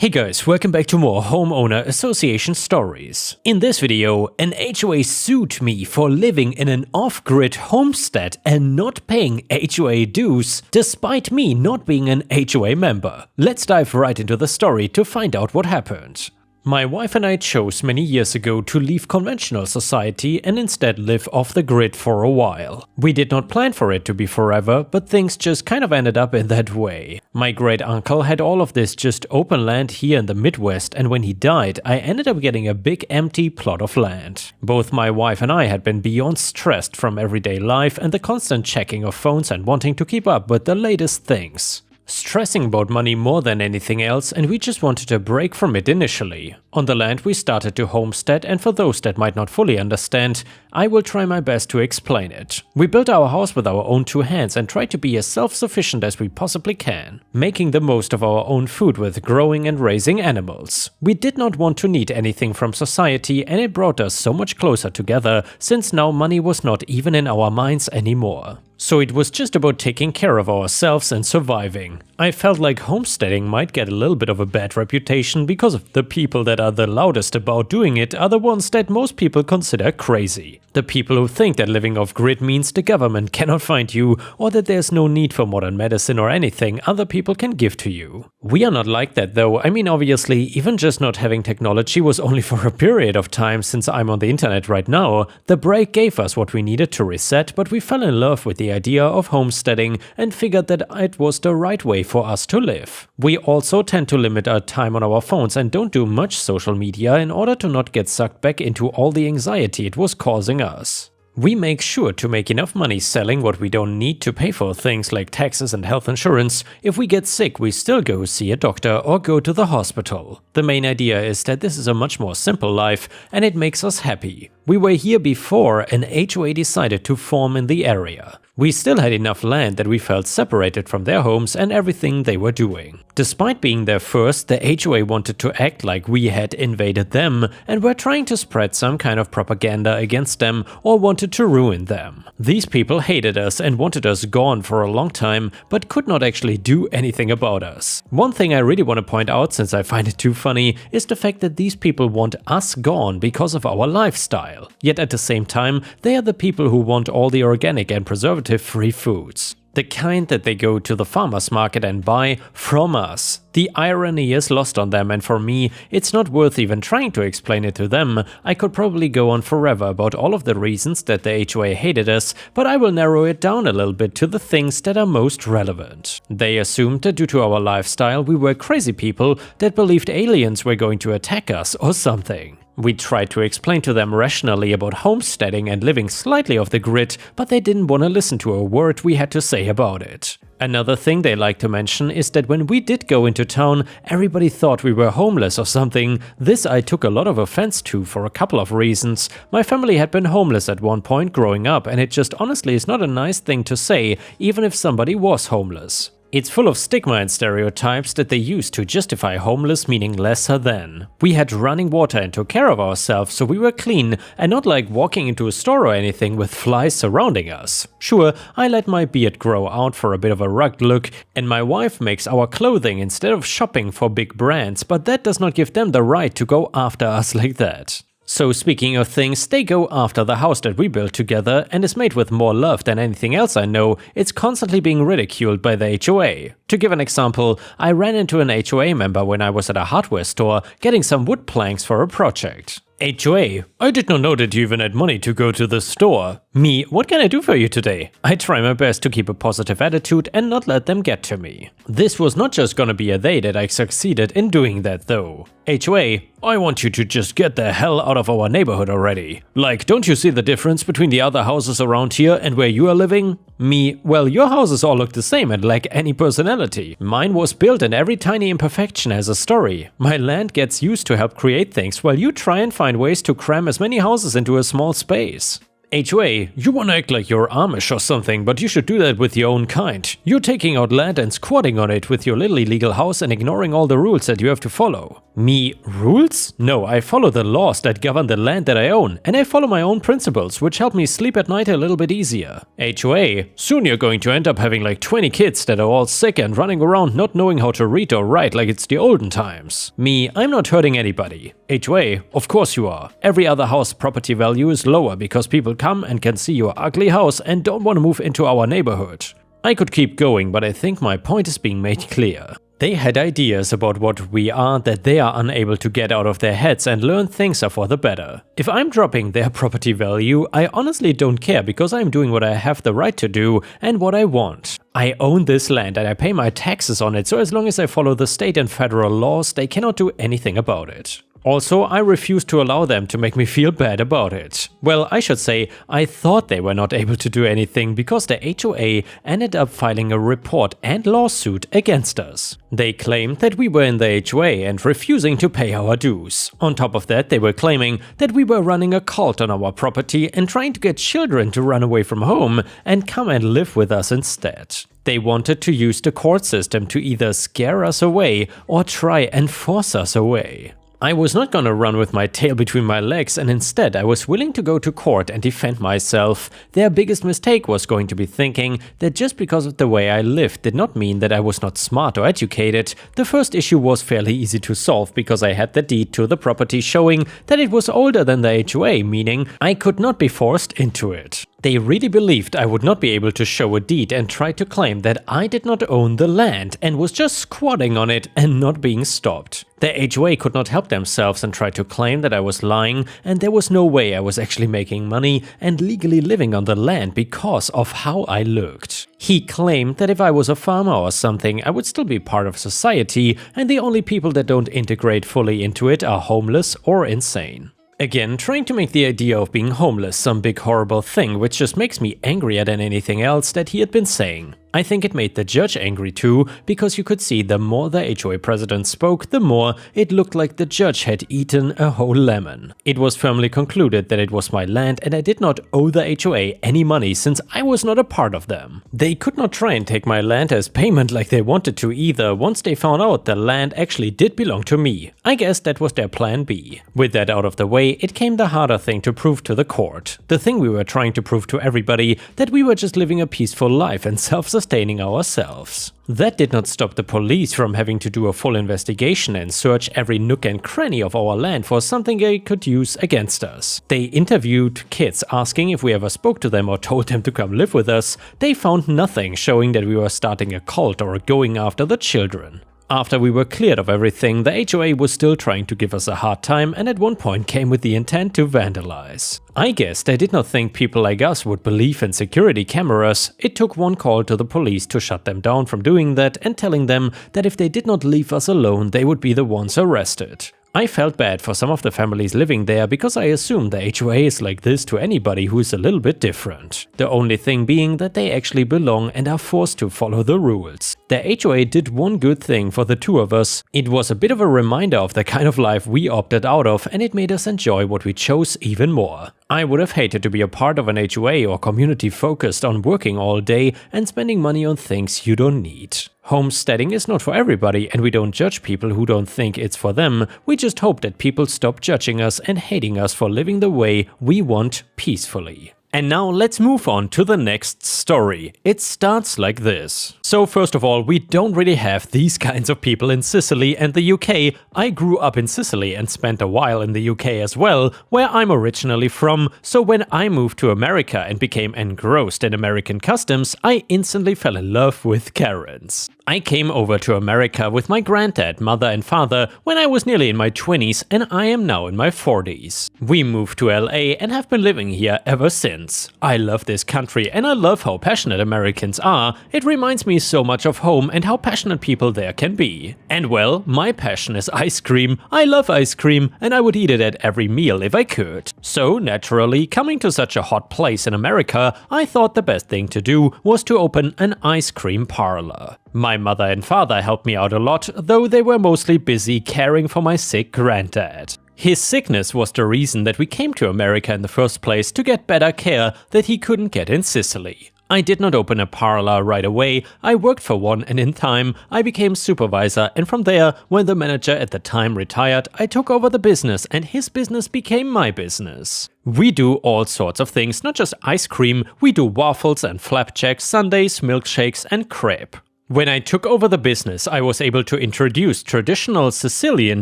Hey guys, welcome back to more homeowner association stories. In this video, an HOA sued me for living in an off-grid homestead and not paying HOA dues, despite me not being an HOA member. Let's dive right into the story to find out what happened. My wife and I chose many years ago to leave conventional society and instead live off the grid for a while. We did not plan for it to be forever, but things just kind of ended up in that way. My great uncle had all of this just open land here in the Midwest, and when he died, I ended up getting a big empty plot of land. Both my wife and I had been beyond stressed from everyday life and the constant checking of phones and wanting to keep up with the latest things. Stressing about money more than anything else, and we just wanted a break from it initially. On the land we started to homestead, and for those that might not fully understand, I will try my best to explain it. We built our house with our own two hands and tried to be as self-sufficient as we possibly can, making the most of our own food with growing and raising animals. We did not want to need anything from society, and it brought us so much closer together, since now money was not even in our minds anymore. So it was just about taking care of ourselves and surviving. I felt like homesteading might get a little bit of a bad reputation because of the people that are the loudest about doing it are the ones that most people consider crazy. The people who think that living off-grid means the government cannot find you, or that there's no need for modern medicine or anything other people can give to you. We are not like that though. I mean, obviously, even just not having technology was only for a period of time. Since I'm on the internet right now, the break gave us what we needed to reset, but we fell in love with the idea of homesteading and figured that it was the right way for us to live. We also tend to limit our time on our phones and don't do much social media in order to not get sucked back into all the anxiety it was causing us. We make sure to make enough money selling what we don't need to pay for things like taxes and health insurance. If we get sick, we still go see a doctor or go to the hospital. The main idea is that this is a much more simple life and it makes us happy. We were here before an HOA decided to form in the area. We still had enough land that we felt separated from their homes and everything they were doing. Despite being there first, the HOA wanted to act like we had invaded them and were trying to spread some kind of propaganda against them or wanted to ruin them. These people hated us and wanted us gone for a long time, but could not actually do anything about us. One thing I really want to point out, since I find it too funny, is the fact that these people want us gone because of our lifestyle. Yet at the same time, they are the people who want all the organic and preservative-free foods. The kind that they go to the farmer's market and buy from us. The irony is lost on them, and for me, it's not worth even trying to explain it to them. I could probably go on forever about all of the reasons that the HOA hated us, but I will narrow it down a little bit to the things that are most relevant. They assumed that due to our lifestyle, we were crazy people that believed aliens were going to attack us or something. We tried to explain to them rationally about homesteading and living slightly off the grid, but they didn't want to listen to a word we had to say about it. Another thing they like to mention is that when we did go into town, everybody thought we were homeless or something. This I took a lot of offense to for a couple of reasons. My family had been homeless at one point growing up, and it just honestly is not a nice thing to say, even if somebody was homeless. It's full of stigma and stereotypes that they use to justify homeless meaning lesser than. We had running water and took care of ourselves, so we were clean and not like walking into a store or anything with flies surrounding us. Sure, I let my beard grow out for a bit of a rugged look, and my wife makes our clothing instead of shopping for big brands, but that does not give them the right to go after us like that. So speaking of things, they go after the house that we built together and is made with more love than anything else I know. It's constantly being ridiculed by the HOA. To give an example, I ran into an HOA member when I was at a hardware store getting some wood planks for a project. HOA: I did not know that you even had money to go to the store. Me: what can I do for you today? I try my best to keep a positive attitude and not let them get to me. This was not just gonna be a day that I succeeded in doing that though. HOA: I want you to just get the hell out of our neighborhood already. Like, don't you see the difference between the other houses around here and where you are living? Me: well, your houses all look the same and lack any personality. Mine was built and every tiny imperfection has a story. My land gets used to help create things while you try and find ways to cram as many houses into a small space. HOA: you wanna act like you're Amish or something, but you should do that with your own kind. You're taking out land and squatting on it with your little illegal house and ignoring all the rules that you have to follow. Me, rules? No, I follow the laws that govern the land that I own, and I follow my own principles, which help me sleep at night a little bit easier. HOA, soon you're going to end up having like 20 kids that are all sick and running around not knowing how to read or write like it's the olden times. Me, I'm not hurting anybody. HOA, of course you are. Every other house property value is lower because people come and can see your ugly house and don't want to move into our neighborhood. I could keep going, but I think my point is being made clear. They had ideas about what we are that they are unable to get out of their heads and learn things are for the better. If I'm dropping their property value, I honestly don't care because I'm doing what I have the right to do and what I want. I own this land and I pay my taxes on it, so as long as I follow the state and federal laws, they cannot do anything about it. Also, I refuse to allow them to make me feel bad about it. Well, I should say, I thought they were not able to do anything because the HOA ended up filing a report and lawsuit against us. They claimed that we were in the HOA and refusing to pay our dues. On top of that, they were claiming that we were running a cult on our property and trying to get children to run away from home and come and live with us instead. They wanted to use the court system to either scare us away or try and force us away. I was not gonna run with my tail between my legs, and instead I was willing to go to court and defend myself. Their biggest mistake was going to be thinking that just because of the way I lived did not mean that I was not smart or educated. The first issue was fairly easy to solve because I had the deed to the property showing that it was older than the HOA, meaning I could not be forced into it. They really believed I would not be able to show a deed and tried to claim that I did not own the land and was just squatting on it and not being stopped. The HOA could not help themselves and tried to claim that I was lying and there was no way I was actually making money and legally living on the land because of how I looked. He claimed that if I was a farmer or something, I would still be part of society and the only people that don't integrate fully into it are homeless or insane. Again, trying to make the idea of being homeless some big horrible thing, which just makes me angrier than anything else that he had been saying. I think it made the judge angry too, because you could see the more the HOA president spoke, the more it looked like the judge had eaten a whole lemon. It was firmly concluded that it was my land and I did not owe the HOA any money since I was not a part of them. They could not try and take my land as payment like they wanted to either once they found out the land actually did belong to me. I guess that was their plan B. With that out of the way, it came the harder thing to prove to the court. The thing we were trying to prove to everybody, that we were just living a peaceful life and self-sustaining ourselves. That did not stop the police from having to do a full investigation and search every nook and cranny of our land for something they could use against us. They interviewed kids asking if we ever spoke to them or told them to come live with us. They found nothing showing that we were starting a cult or going after the children. After we were cleared of everything, the HOA was still trying to give us a hard time and at one point came with the intent to vandalize. I guess they did not think people like us would believe in security cameras. It took one call to the police to shut them down from doing that and telling them that if they did not leave us alone, they would be the ones arrested. I felt bad for some of the families living there because I assume the HOA is like this to anybody who is a little bit different. The only thing being that they actually belong and are forced to follow the rules. The HOA did one good thing for the two of us. It was a bit of a reminder of the kind of life we opted out of and it made us enjoy what we chose even more. I would have hated to be a part of an HOA or community focused on working all day and spending money on things you don't need. Homesteading is not for everybody and we don't judge people who don't think it's for them. We just hope that people stop judging us and hating us for living the way we want peacefully. And now let's move on to the next story. It starts like this. So first of all, we don't really have these kinds of people in Sicily and the UK. I grew up in Sicily and spent a while in the UK as well, where I'm originally from, so when I moved to America and became engrossed in American customs, I instantly fell in love with Karens. I came over to America with my granddad, mother and father when I was nearly in my 20s and I am now in my 40s. We moved to LA and have been living here ever since. I love this country and I love how passionate Americans are. It reminds me so much of home and how passionate people there can be. And well, my passion is ice cream. I love ice cream and I would eat it at every meal if I could. So naturally, coming to such a hot place in America, I thought the best thing to do was to open an ice cream parlor. My mother and father helped me out a lot, though they were mostly busy caring for my sick granddad. His sickness was the reason that we came to America in the first place, to get better care that he couldn't get in Sicily. I did not open a parlor right away, I worked for one, and in time I became supervisor, and from there, when the manager at the time retired, I took over the business and his business became my business. We do all sorts of things, not just ice cream, we do waffles and flapjacks, sundaes, milkshakes and crepe. When I took over the business, I was able to introduce traditional Sicilian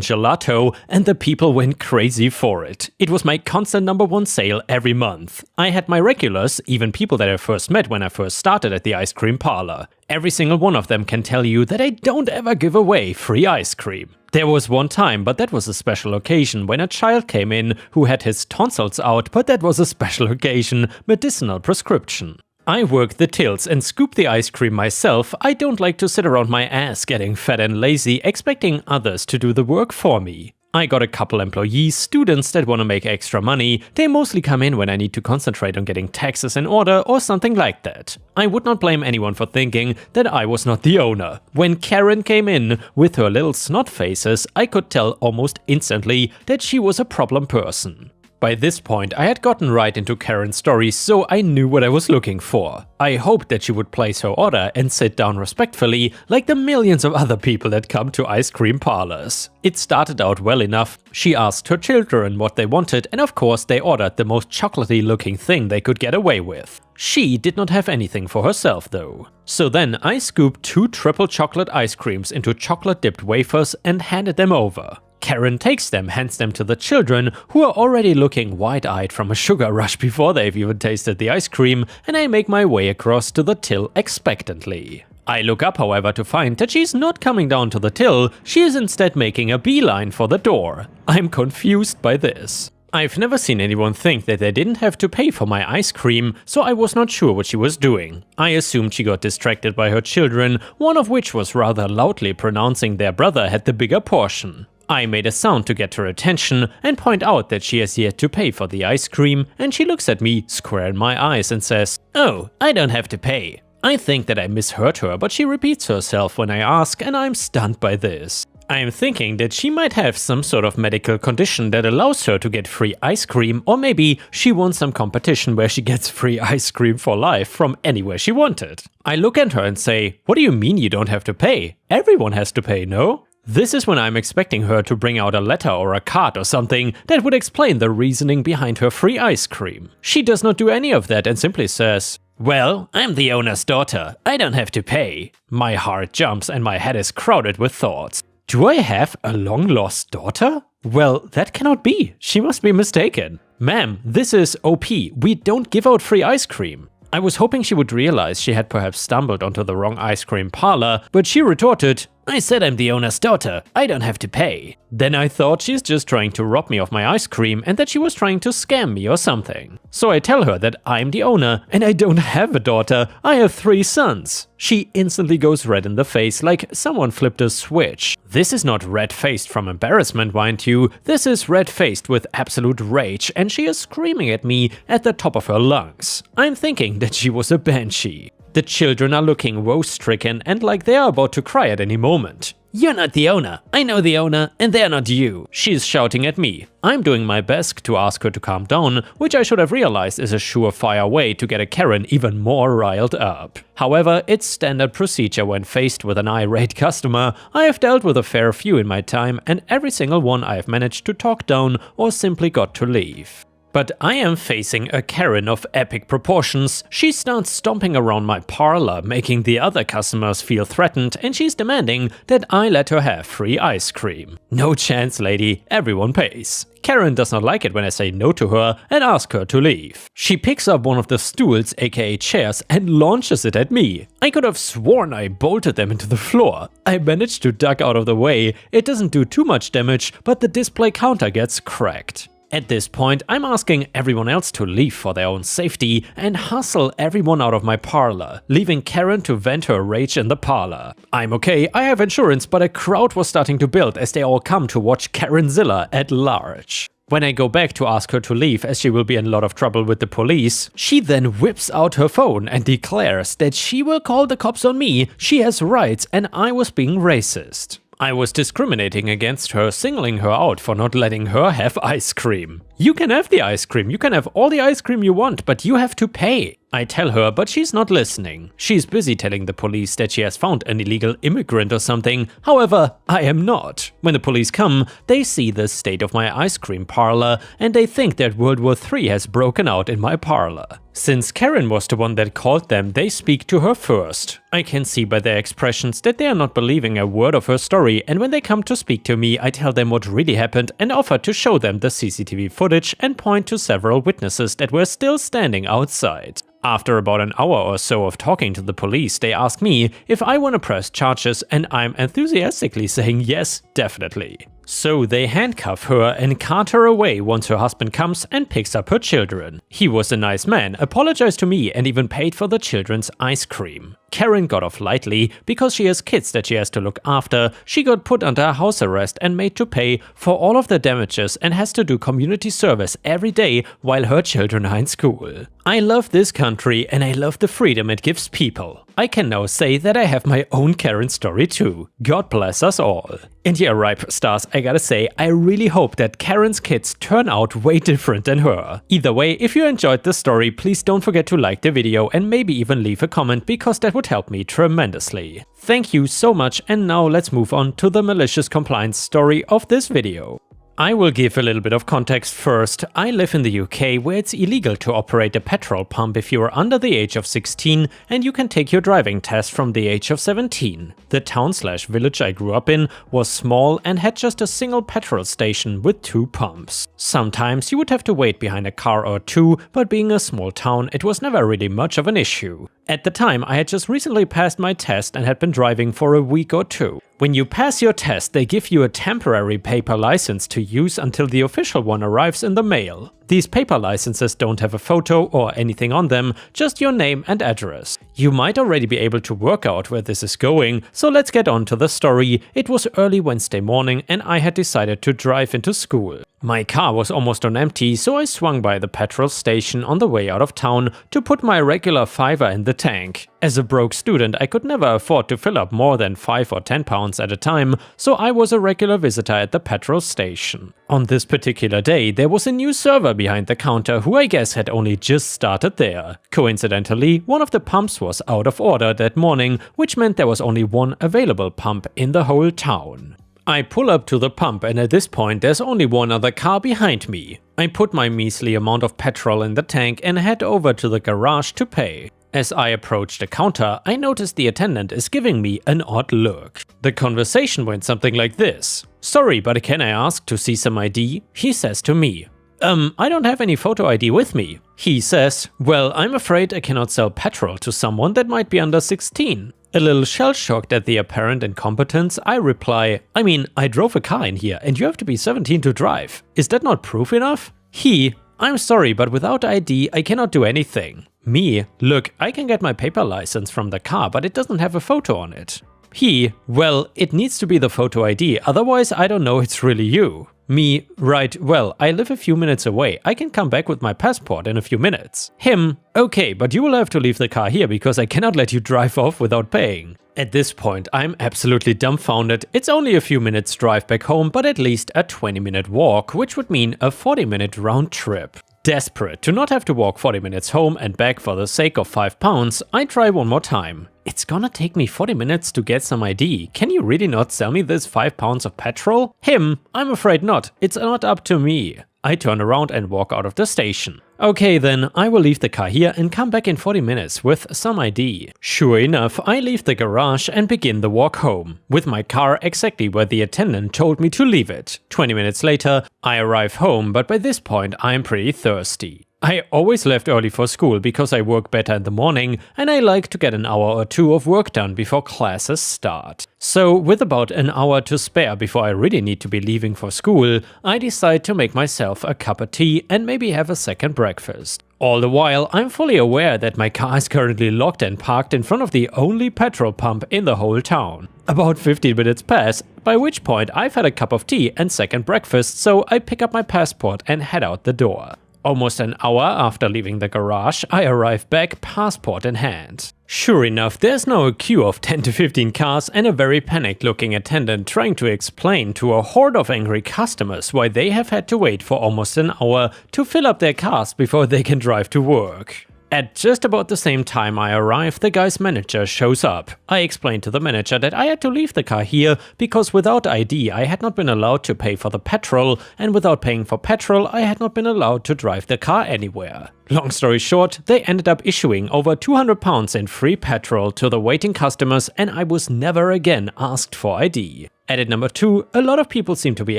gelato, and the people went crazy for it. It was my constant #1 sale every month. I had my regulars, even people that I first met when I first started at the ice cream parlor. Every single one of them can tell you that I don't ever give away free ice cream. There was one time, but that was a special occasion, when a child came in who had his tonsils out, but that was a special occasion, medicinal prescription. I work the tills and scoop the ice cream myself. I don't like to sit around my ass getting fat and lazy, expecting others to do the work for me. I got a couple employees, students that want to make extra money. They mostly come in when I need to concentrate on getting taxes in order or something like that. I would not blame anyone for thinking that I was not the owner. When Karen came in with her little snot faces, I could tell almost instantly that she was a problem person. By this point, I had gotten right into Karen's story, so I knew what I was looking for. I hoped that she would place her order and sit down respectfully, like the millions of other people that come to ice cream parlors. It started out well enough. She asked her children what they wanted, and of course they ordered the most chocolatey looking thing they could get away with. She did not have anything for herself though. So then I scooped 2 triple chocolate ice creams into chocolate dipped wafers and handed them over. Karen takes them, hands them to the children, who are already looking wide-eyed from a sugar rush before they've even tasted the ice cream, and I make my way across to the till expectantly. I look up, however, to find that she's not coming down to the till, she is instead making a beeline for the door. I'm confused by this. I've never seen anyone think that they didn't have to pay for my ice cream, so I was not sure what she was doing. I assumed she got distracted by her children, one of which was rather loudly pronouncing their brother had the bigger portion. I made a sound to get her attention and point out that she has yet to pay for the ice cream, and she looks at me square in my eyes and says, "Oh, I don't have to pay." I think that I misheard her, but she repeats herself when I ask, and I'm stunned by this. I'm thinking that she might have some sort of medical condition that allows her to get free ice cream, or maybe she won some competition where she gets free ice cream for life from anywhere she wanted. I look at her and say, "What do you mean you don't have to pay? Everyone has to pay, no?" This is when I'm expecting her to bring out a letter or a card or something that would explain the reasoning behind her free ice cream. She does not do any of that and simply says, "Well, I'm the owner's daughter. I don't have to pay." My heart jumps and my head is crowded with thoughts. Do I have a long-lost daughter? Well, that cannot be. She must be mistaken. Ma'am, this is OP. We don't give out free ice cream. I was hoping she would realize she had perhaps stumbled onto the wrong ice cream parlor, but she retorted, "I said I'm the owner's daughter. I don't have to pay." Then I thought she's just trying to rob me of my ice cream and that she was trying to scam me or something. So I tell her that I'm the owner and I don't have a daughter, I have 3 sons. She instantly goes red in the face like someone flipped a switch. This is not red-faced from embarrassment, mind you, this is red-faced with absolute rage, and she is screaming at me at the top of her lungs. I'm thinking that she was a banshee. The children are looking woe-stricken and like they are about to cry at any moment. "You're not the owner. I know the owner, and they're not you." She's shouting at me. I'm doing my best to ask her to calm down, which I should have realized is a surefire way to get a Karen even more riled up. However, it's standard procedure when faced with an irate customer. I have dealt with a fair few in my time, and every single one I have managed to talk down or simply got to leave. But I am facing a Karen of epic proportions. She starts stomping around my parlor, making the other customers feel threatened, and she's demanding that I let her have free ice cream. No chance, lady, everyone pays. Karen does not like it when I say no to her and ask her to leave. She picks up one of the stools, aka chairs, and launches it at me. I could have sworn I bolted them into the floor. I managed to duck out of the way. It doesn't do too much damage, but the display counter gets cracked. At this point, I'm asking everyone else to leave for their own safety and hustle everyone out of my parlor, leaving Karen to vent her rage in the parlor. I'm okay, I have insurance, but a crowd was starting to build as they all come to watch Karenzilla at large. When I go back to ask her to leave as she will be in a lot of trouble with the police, she then whips out her phone and declares that she will call the cops on me, she has rights, and I was being racist. I was discriminating against her, singling her out for not letting her have ice cream. You can have the ice cream, you can have all the ice cream you want, but you have to pay. I tell her, but she's not listening. She's busy telling the police that she has found an illegal immigrant or something. However, I am not. When the police come, they see the state of my ice cream parlor and they think that World War III has broken out in my parlor. Since Karen was the one that called them, they speak to her first. I can see by their expressions that they are not believing a word of her story, and when they come to speak to me, I tell them what really happened and offer to show them the CCTV footage and point to several witnesses that were still standing outside. After about an hour or so of talking to the police, they ask me if I want to press charges, and I'm enthusiastically saying yes, definitely. So they handcuff her and cart her away once her husband comes and picks up her children. He was a nice man, apologized to me and even paid for the children's ice cream. Karen got off lightly because she has kids that she has to look after. She got put under house arrest and made to pay for all of the damages and has to do community service every day while her children are in school. I love this country and I love the freedom it gives people. I can now say that I have my own Karen story too. God bless us all. And yeah, Ripe Stars, I gotta say, I really hope that Karen's kids turn out way different than her. Either way, if you enjoyed this story, please don't forget to like the video and maybe even leave a comment, because that would help me tremendously. Thank you so much, and now let's move on to the malicious compliance story of this video. I will give a little bit of context first. I live in the UK, where it's illegal to operate a petrol pump if you are under the age of 16, and you can take your driving test from the age of 17. The town/village I grew up in was small and had just a single petrol station with 2 pumps. Sometimes you would have to wait behind a car or two, but being a small town, it was never really much of an issue. At the time, I had just recently passed my test and had been driving for a week or two. When you pass your test, they give you a temporary paper license to use until the official one arrives in the mail. These paper licenses don't have a photo or anything on them, just your name and address. You might already be able to work out where this is going, so let's get on to the story. It was early Wednesday morning and I had decided to drive into school. My car was almost on empty, so I swung by the petrol station on the way out of town to put my regular $5 in the tank. As a broke student, I could never afford to fill up more than 5 or 10 pounds at a time, so I was a regular visitor at the petrol station. On this particular day, there was a new server behind the counter who I guess had only just started there. Coincidentally, one of the pumps was out of order that morning, which meant there was only one available pump in the whole town. I pull up to the pump, and at this point there's only one other car behind me. I put my measly amount of petrol in the tank and head over to the garage to pay. As I approach the counter, I notice the attendant is giving me an odd look. The conversation went something like this. "Sorry, but can I ask to see some ID?" He says to me. I don't have any photo ID with me." He says, "Well, I'm afraid I cannot sell petrol to someone that might be under 16. A little shell-shocked at the apparent incompetence, I reply, "I mean, I drove a car in here and you have to be 17 to drive. Is that not proof enough?" He, "I'm sorry, but without ID, I cannot do anything." Me, "Look, I can get my paper license from the car, but it doesn't have a photo on it." He, "Well, it needs to be the photo ID, otherwise I don't know it's really you." Me, "Right, well, I live a few minutes away. I can come back with my passport in a few minutes." Him, "Okay, but you will have to leave the car here because I cannot let you drive off without paying." At this point, I'm absolutely dumbfounded. It's only a few minutes drive back home, but at least a 20-minute walk, which would mean a 40-minute round trip. Desperate to not have to walk 40 minutes home and back for the sake of £5, I try one more time. "It's gonna take me 40 minutes to get some ID. Can you really not sell me this £5 of petrol?" Him, "I'm afraid not. It's not up to me." I turn around and walk out of the station. "Okay then, I will leave the car here and come back in 40 minutes with some ID. Sure enough, I leave the garage and begin the walk home, with my car exactly where the attendant told me to leave it. 20 minutes later, I arrive home, but by this point I'm pretty thirsty. I always left early for school because I work better in the morning and I like to get an hour or two of work done before classes start. So with about an hour to spare before I really need to be leaving for school, I decide to make myself a cup of tea and maybe have a second breakfast. All the while, I'm fully aware that my car is currently locked and parked in front of the only petrol pump in the whole town. About 15 minutes pass, by which point I've had a cup of tea and second breakfast, so I pick up my passport and head out the door. Almost an hour after leaving the garage, I arrive back, passport in hand. Sure enough, there's now a queue of 10 to 15 cars and a very panicked-looking attendant trying to explain to a horde of angry customers why they have had to wait for almost an hour to fill up their cars before they can drive to work. At just about the same time I arrive, the guy's manager shows up. I explained to the manager that I had to leave the car here because without ID I had not been allowed to pay for the petrol, and without paying for petrol I had not been allowed to drive the car anywhere. Long story short, they ended up issuing over £200 in free petrol to the waiting customers, and I was never again asked for ID. Edit number 2, a lot of people seem to be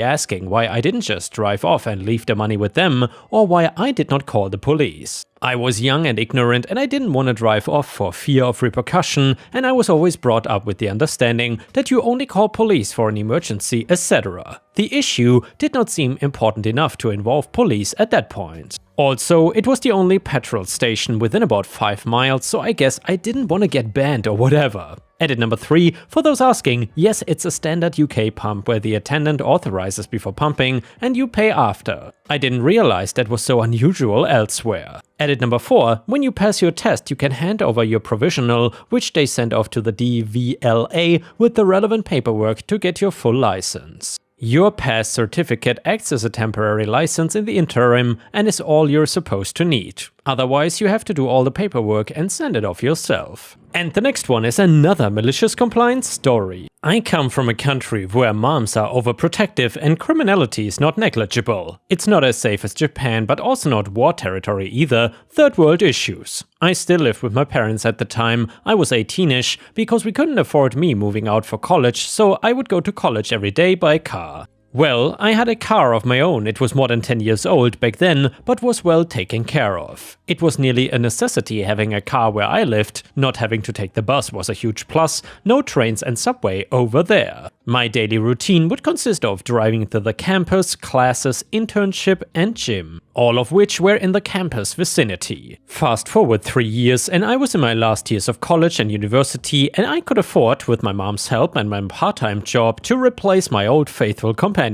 asking why I didn't just drive off and leave the money with them, or why I did not call the police. I was young and ignorant, and I didn't want to drive off for fear of repercussion, and I was always brought up with the understanding that you only call police for an emergency, etc. The issue did not seem important enough to involve police at that point. Also, it was the only petrol station within about 5 miles, so I guess I didn't want to get banned or whatever. Edit number 3, for those asking, yes, it's a standard UK pump where the attendant authorizes before pumping and you pay after. I didn't realize that was so unusual elsewhere. Edit number 4, when you pass your test you can hand over your provisional, which they send off to the DVLA with the relevant paperwork to get your full license. Your pass certificate acts as a temporary license in the interim and is all you're supposed to need. Otherwise, you have to do all the paperwork and send it off yourself. And the next one is another malicious compliance story. I come from a country where moms are overprotective and criminality is not negligible. It's not as safe as Japan, but also not war territory either, third world issues. I still lived with my parents at the time. I was 18ish because we couldn't afford me moving out for college, so I would go to college every day by car. Well, I had a car of my own. It was more than 10 years old back then, but was well taken care of. It was nearly a necessity having a car where I lived. Not having to take the bus was a huge plus. No trains and subway over there. My daily routine would consist of driving to the campus, classes, internship and gym, all of which were in the campus vicinity. Fast forward 3 years and I was in my last years of college and university, and I could afford, with my mom's help and my part-time job, to replace my old faithful companion.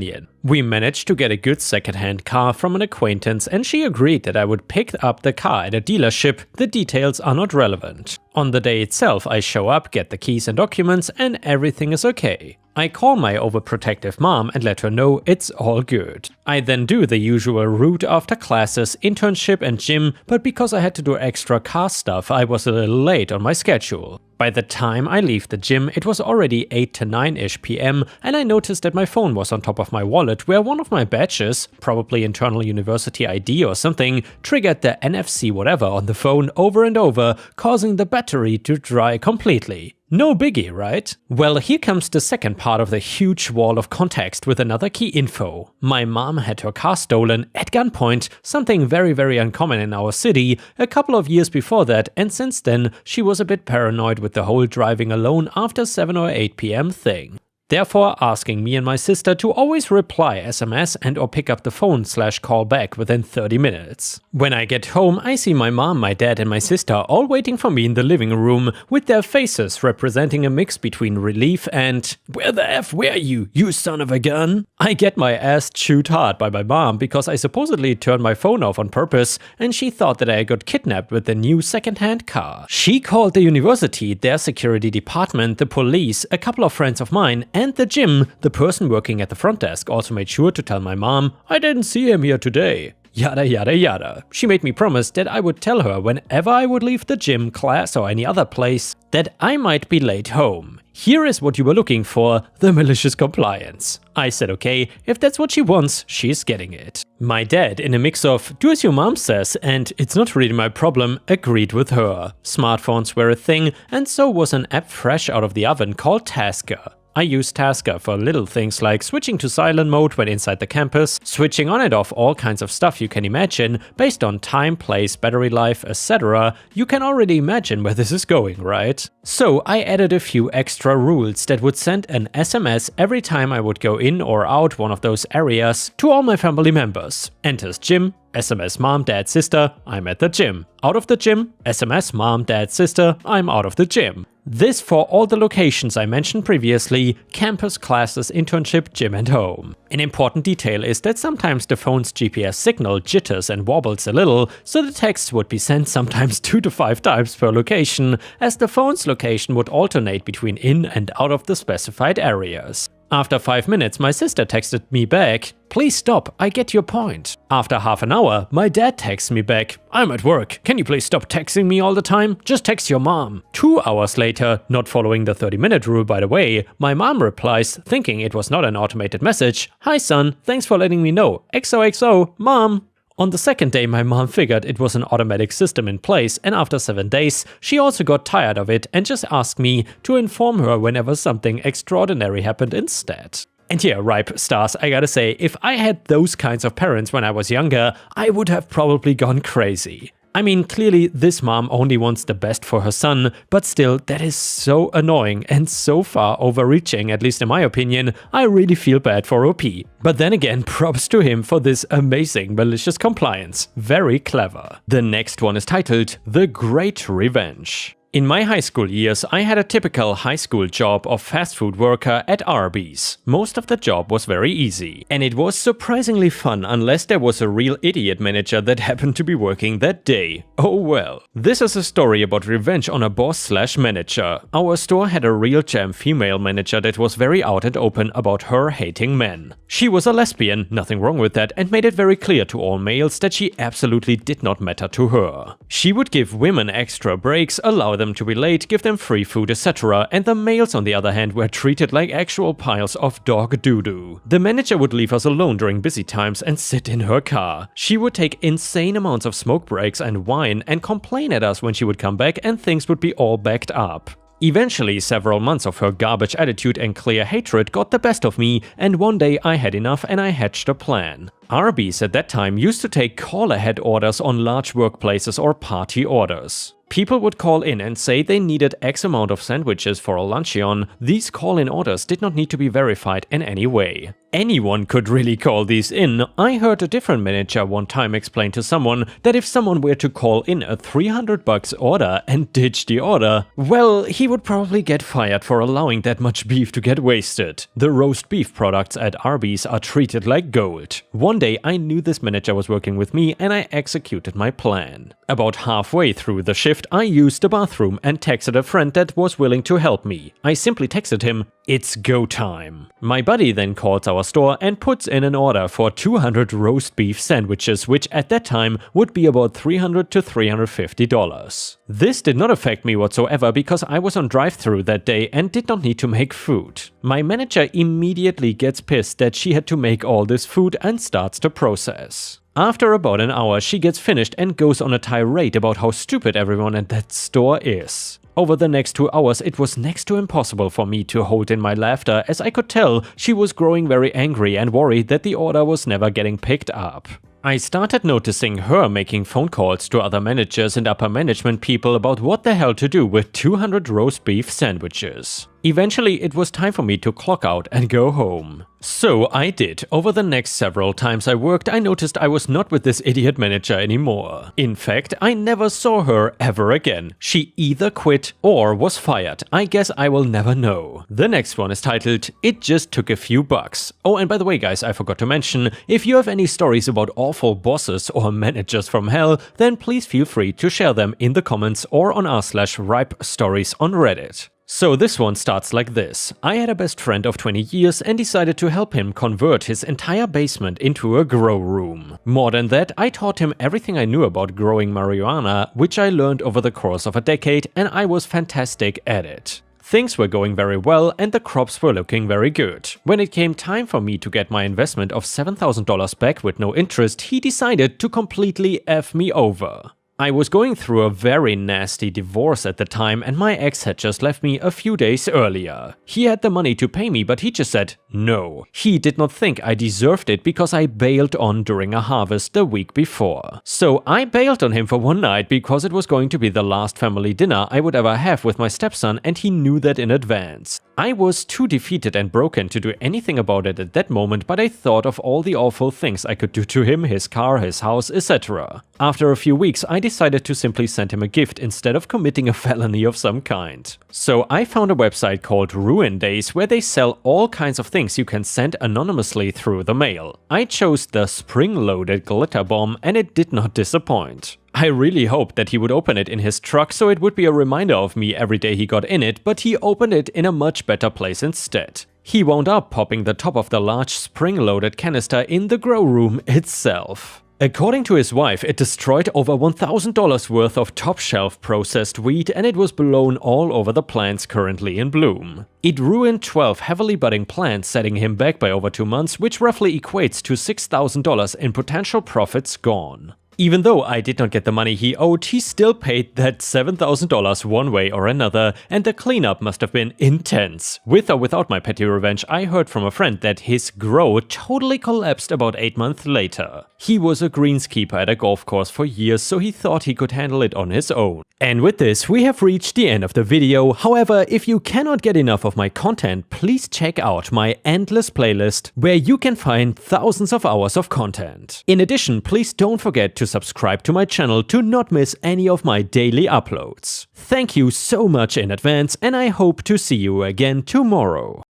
We managed to get a good second-hand car from an acquaintance, and she agreed that I would pick up the car at a dealership. The details are not relevant. On the day itself I show up, get the keys and documents, and everything is okay. I call my overprotective mom and let her know it's all good. I then do the usual route after classes, internship and gym, but because I had to do extra car stuff I was a little late on my schedule. By the time I leave the gym it was already 8 to 9ish PM, and I noticed that my phone was on top of my wallet where one of my badges, probably internal university ID or something, triggered the NFC whatever on the phone over and over, causing the battery to dry completely. No biggie, right? Well, here comes the second part of the huge wall of context with another key info. My mom had her car stolen at gunpoint, something very uncommon in our city, a couple of years before that, and since then she was a bit paranoid with the whole driving alone after 7 or 8 PM thing. Therefore asking me and my sister to always reply SMS and or pick up the phone/call back within 30 minutes. When I get home, I see my mom, my dad and my sister all waiting for me in the living room, with their faces representing a mix between relief and "Where the F were you, you son of a gun?" I get my ass chewed hard by my mom because I supposedly turned my phone off on purpose, and she thought that I got kidnapped with the new second-hand car. She called the university, their security department, the police, a couple of friends of mine, and the gym. The person working at the front desk also made sure to tell my mom, "I didn't see him here today." Yada yada yada. She made me promise that I would tell her whenever I would leave the gym, class or any other place that I might be late home. Here is what you were looking for, the malicious compliance. I said okay, if that's what she wants, she's getting it. My dad, in a mix of "do as your mom says" and "it's not really my problem," agreed with her. Smartphones were a thing, and so was an app fresh out of the oven called Tasker. I use Tasker for little things like switching to silent mode when inside the campus, switching on and off all kinds of stuff you can imagine, based on time, place, battery life, etc. You can already imagine where this is going, right? So I added a few extra rules that would send an SMS every time I would go in or out one of those areas to all my family members. Enters gym, SMS mom, dad, sister, I'm at the gym. Out of the gym, SMS mom, dad, sister, I'm out of the gym. This for all the locations I mentioned previously: campus, classes, internship, gym and home. An important detail is that sometimes the phone's GPS signal jitters and wobbles a little, so the texts would be sent sometimes 2 to 5 times per location, as the phone's location would alternate between in and out of the specified areas. After 5 minutes, my sister texted me back, "Please stop, I get your point." After half an hour, my dad texts me back, "I'm at work, can you please stop texting me all the time? Just text your mom." 2 hours later, not following the 30-minute rule by the way, my mom replies, thinking it was not an automated message, "Hi son, thanks for letting me know. XOXO, mom." On the second day, my mom figured it was an automatic system in place, and after 7 days, she also got tired of it and just asked me to inform her whenever something extraordinary happened instead. And yeah, ripe stars, I gotta say, if I had those kinds of parents when I was younger, I would have probably gone crazy. I mean, clearly this mom only wants the best for her son, but still, that is so annoying and so far overreaching, at least in my opinion. I really feel bad for OP. But then again, props to him for this amazing malicious compliance. Very clever. The next one is titled The Great Revenge. In my high school years, I had a typical high school job of fast food worker at Arby's. Most of the job was very easy, and it was surprisingly fun unless there was a real idiot manager that happened to be working that day. Oh well. This is a story about revenge on a boss/manager. Our store had a real gem female manager that was very out and open about her hating men. She was a lesbian, nothing wrong with that, and made it very clear to all males that she absolutely did not matter to her. She would give women extra breaks, allow them to be late, give them free food, etc. And the males on the other hand were treated like actual piles of dog doo-doo. The manager would leave us alone during busy times and sit in her car. She would take insane amounts of smoke breaks and whine and complain at us when she would come back and things would be all backed up. Eventually, several months of her garbage attitude and clear hatred got the best of me, and one day I had enough and I hatched a plan. Arby's at that time used to take call-ahead orders on large workplaces or party orders. People would call in and say they needed X amount of sandwiches for a luncheon. These call-in orders did not need to be verified in any way. Anyone could really call these in. I heard a different manager one time explain to someone that if someone were to call in a $300 order and ditch the order, well, he would probably get fired for allowing that much beef to get wasted. The roast beef products at Arby's are treated like gold. One day I knew this manager was working with me and I executed my plan. About halfway through the shift, I used the bathroom and texted a friend that was willing to help me. I simply texted him, "It's go time." My buddy then calls our store and puts in an order for 200 roast beef sandwiches, which at that time would be about $300 to $350. This did not affect me whatsoever because I was on drive-thru that day and did not need to make food. My manager immediately gets pissed that she had to make all this food and starts the process. After about an hour, she gets finished and goes on a tirade about how stupid everyone at that store is. Over the next 2 hours, it was next to impossible for me to hold in my laughter, as I could tell she was growing very angry and worried that the order was never getting picked up. I started noticing her making phone calls to other managers and upper management people about what the hell to do with 200 roast beef sandwiches. Eventually, it was time for me to clock out and go home. So I did. Over the next several times I worked, I noticed I was not with this idiot manager anymore. In fact, I never saw her ever again. She either quit or was fired. I guess I will never know. The next one is titled, It Just Took a Few Bucks. Oh, and by the way guys, I forgot to mention, if you have any stories about awful bosses or managers from hell, then please feel free to share them in the comments or on r/ripestories on Reddit. So this one starts like this. I had a best friend of 20 years and decided to help him convert his entire basement into a grow room. More than that, I taught him everything I knew about growing marijuana, which I learned over the course of a decade, and I was fantastic at it. Things were going very well and the crops were looking very good. When it came time for me to get my investment of $7,000 back with no interest, he decided to completely F me over. I was going through a very nasty divorce at the time and my ex had just left me a few days earlier. He had the money to pay me, but he just said no. He did not think I deserved it because I bailed on during a harvest the week before. So I bailed on him for one night because it was going to be the last family dinner I would ever have with my stepson, and he knew that in advance. I was too defeated and broken to do anything about it at that moment, but I thought of all the awful things I could do to him, his car, his house, etc. After a few weeks, I decided to simply send him a gift instead of committing a felony of some kind. So I found a website called Ruin Days where they sell all kinds of things you can send anonymously through the mail. I chose the spring-loaded glitter bomb and it did not disappoint. I really hoped that he would open it in his truck so it would be a reminder of me every day he got in it, but he opened it in a much better place instead. He wound up popping the top of the large spring-loaded canister in the grow room itself. According to his wife, it destroyed over $1,000 worth of top-shelf processed wheat, and it was blown all over the plants currently in bloom. It ruined 12 heavily budding plants, setting him back by over 2 months, which roughly equates to $6,000 in potential profits gone. Even though I did not get the money he owed, he still paid that $7,000 one way or another, and the cleanup must have been intense. With or without my petty revenge, I heard from a friend that his grow totally collapsed about 8 months later. He was a greenskeeper at a golf course for years, so he thought he could handle it on his own. And with this, we have reached the end of the video. However, if you cannot get enough of my content, please check out my endless playlist, where you can find thousands of hours of content. In addition, please don't forget to subscribe to my channel to not miss any of my daily uploads. Thank you so much in advance, and I hope to see you again tomorrow.